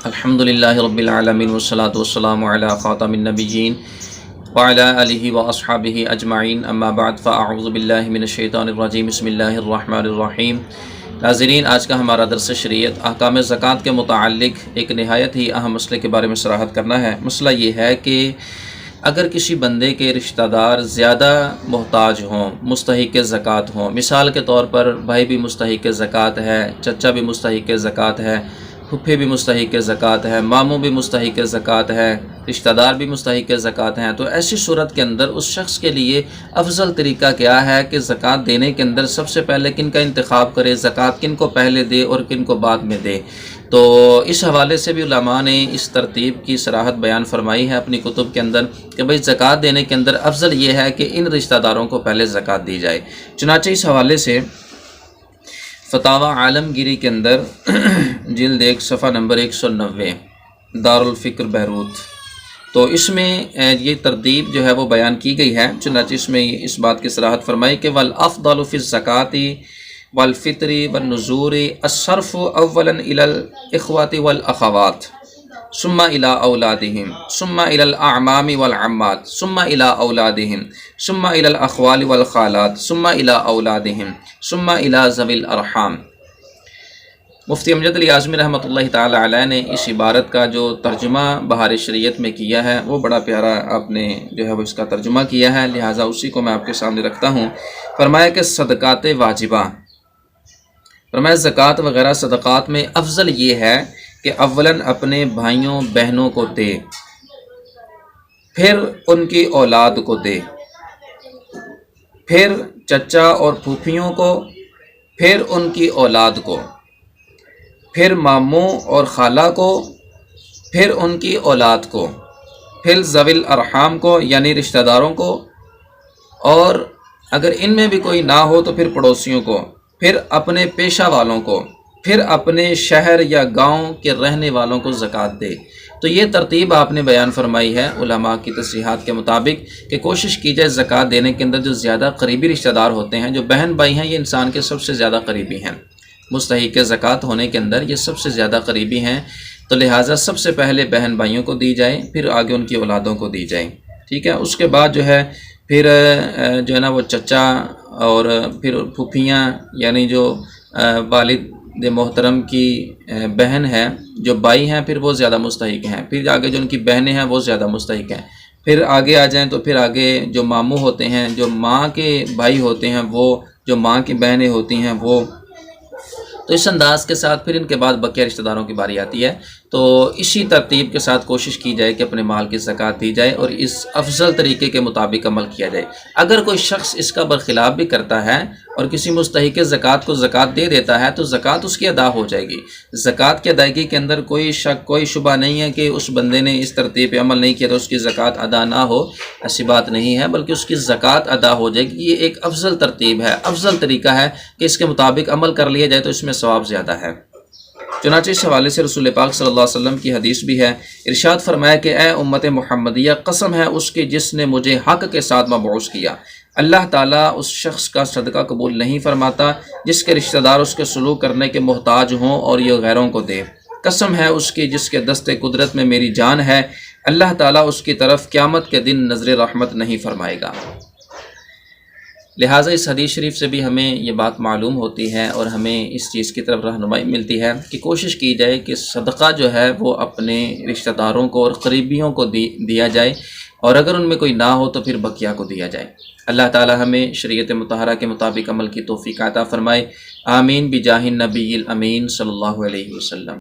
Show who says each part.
Speaker 1: الحمدللہ رب العالمین والصلاة والسلام علی خاتم النبیین وعلی آلہ واصحابہ اجمعین، اما بعد فاعوذ باللہ من الشیطان الرجیم، بسم اللہ الرحمن الرحیم۔ ناظرین، آج کا ہمارا درس شریعت احکام زکوٰۃ کے متعلق ایک نہایت ہی اہم مسئلے کے بارے میں صراحت کرنا ہے۔ مسئلہ یہ ہے کہ اگر کسی بندے کے رشتہ دار زیادہ محتاج ہوں، مستحق زکوٰۃ ہوں، مثال کے طور پر بھائی بھی مستحق زکوٰۃ ہے، چچا بھی مستحق زکوٰۃ ہے، پھپھے بھی مستحق زکوٰۃ ہے، ماموں بھی مستحق زکوٰۃ ہے، رشتہ دار بھی مستحق زکوٰۃ ہیں، تو ایسی صورت کے اندر اس شخص کے لیے افضل طریقہ کیا ہے کہ زکوٰۃ دینے کے اندر سب سے پہلے کن کا انتخاب کرے، زکوٰۃ کن کو پہلے دے اور کن کو بعد میں دے۔ تو اس حوالے سے بھی علماء نے اس ترتیب کی صراحت بیان فرمائی ہے اپنی کتب کے اندر کہ بھئی زکوٰۃ دینے کے اندر افضل یہ ہے کہ ان رشتہ داروں کو پہلے زکوٰۃ دی جائے۔ چنانچہ اس حوالے سے فتاوی عالمگیری کے اندر جلد 1 صفحہ نمبر 190 دارالفکر بیروت، تو اس میں یہ ترتیب جو ہے وہ بیان کی گئی ہے۔ چنانچہ اس میں اس بات کی صراحت فرمائی کہ والافضل فی الزکوٰۃ والفطر والنذور الصرف اولا الی الاخوۃ والاخوات ثم الی اولادہم ثم الی الاعمام والعمات ثم الی اولادہم ثم الی الاخوال والخالات ثم الی اولادہم ثم الی ذوی الارحام۔ مفتی امجد علی اعظمی رحمۃ اللہ تعالی علیہ نے اس عبارت کا جو ترجمہ بہار شریعت میں کیا ہے وہ بڑا پیارا آپ نے جو ہے وہ اس کا ترجمہ کیا ہے، لہٰذا اسی کو میں آپ کے سامنے رکھتا ہوں۔ فرمایا کہ صدقات واجبہ، فرمایا زکوٰۃ وغیرہ صدقات میں افضل یہ ہے کہ اولاً اپنے بھائیوں بہنوں کو دے، پھر ان کی اولاد کو دے، پھر چچا اور پھوپھیوں کو، پھر ان کی اولاد کو، پھر ماموں اور خالہ کو، پھر ان کی اولاد کو، پھر ذوی الارحام کو یعنی رشتہ داروں کو، اور اگر ان میں بھی کوئی نہ ہو تو پھر پڑوسیوں کو، پھر اپنے پیشہ والوں کو، پھر اپنے شہر یا گاؤں کے رہنے والوں کو زکوٰۃ دے۔ تو یہ ترتیب آپ نے بیان فرمائی ہے علماء کی تصریحات کے مطابق کہ کوشش کی جائے زکوٰۃ دینے کے اندر جو زیادہ قریبی رشتہ دار ہوتے ہیں، جو بہن بھائی ہیں، یہ انسان کے سب سے زیادہ قریبی ہیں، مستحق زکوٰۃ ہونے کے اندر یہ سب سے زیادہ قریبی ہیں، تو لہٰذا سب سے پہلے بہن بھائیوں کو دی جائے، پھر آگے ان کی اولادوں کو دی جائے، ٹھیک ہے۔ اس کے بعد جو ہے پھر جو ہے نا وہ چچا اور پھر پھوپھیاں یعنی جو والد محترم کی بہن ہے، جو بھائی ہیں پھر وہ زیادہ مستحق ہیں، پھر آگے جو ان کی بہنیں ہیں وہ زیادہ مستحق ہیں، پھر آگے آ جائیں تو پھر آگے جو ماموں ہوتے ہیں، جو ماں کے بھائی ہوتے ہیں وہ، جو ماں کی بہنیں ہوتی ہیں وہ، تو اس انداز کے ساتھ پھر ان کے بعد بقیہ رشتہ داروں کی باری آتی ہے۔ تو اسی ترتیب کے ساتھ کوشش کی جائے کہ اپنے مال کی زکوٰۃ دی جائے اور اس افضل طریقے کے مطابق عمل کیا جائے۔ اگر کوئی شخص اس کا برخلاف بھی کرتا ہے اور کسی مستحق زکوٰۃ کو زکوٰۃ دے دیتا ہے تو زکوٰۃ اس کی ادا ہو جائے گی۔ زکوٰۃ کی ادائیگی کے اندر کوئی شک، کوئی شبہ نہیں ہے کہ اس بندے نے اس ترتیب پہ عمل نہیں کیا تو اس کی زکوٰۃ ادا نہ ہو، ایسی بات نہیں ہے، بلکہ اس کی زکوٰۃ ادا ہو جائے گی۔ یہ ایک افضل ترتیب ہے، افضل طریقہ ہے کہ اس کے مطابق عمل کر لیا جائے تو اس میں ثواب زیادہ ہے۔ چنانچہ اس حوالے سے رسول پاک صلی اللہ علیہ وسلم کی حدیث بھی ہے، ارشاد فرمایا کہ اے امت محمدیہ، قسم ہے اس کی جس نے مجھے حق کے ساتھ مبعوث کیا، اللہ تعالیٰ اس شخص کا صدقہ قبول نہیں فرماتا جس کے رشتہ دار اس کے سلوک کرنے کے محتاج ہوں اور یہ غیروں کو دے۔ قسم ہے اس کی جس کے دست قدرت میں میری جان ہے، اللہ تعالیٰ اس کی طرف قیامت کے دن نظر رحمت نہیں فرمائے گا۔ لہٰذا اس حدیث شریف سے بھی ہمیں یہ بات معلوم ہوتی ہے اور ہمیں اس چیز کی طرف رہنمائی ملتی ہے کہ کوشش کی جائے کہ صدقہ جو ہے وہ اپنے رشتہ داروں کو اور قریبیوں کو دیا جائے، اور اگر ان میں کوئی نہ ہو تو پھر بقیہ کو دیا جائے۔ اللہ تعالی ہمیں شریعت مطہرہ کے مطابق عمل کی توفیق عطا فرمائے، آمین بجاہ النبی الامین صلی اللہ علیہ وسلم۔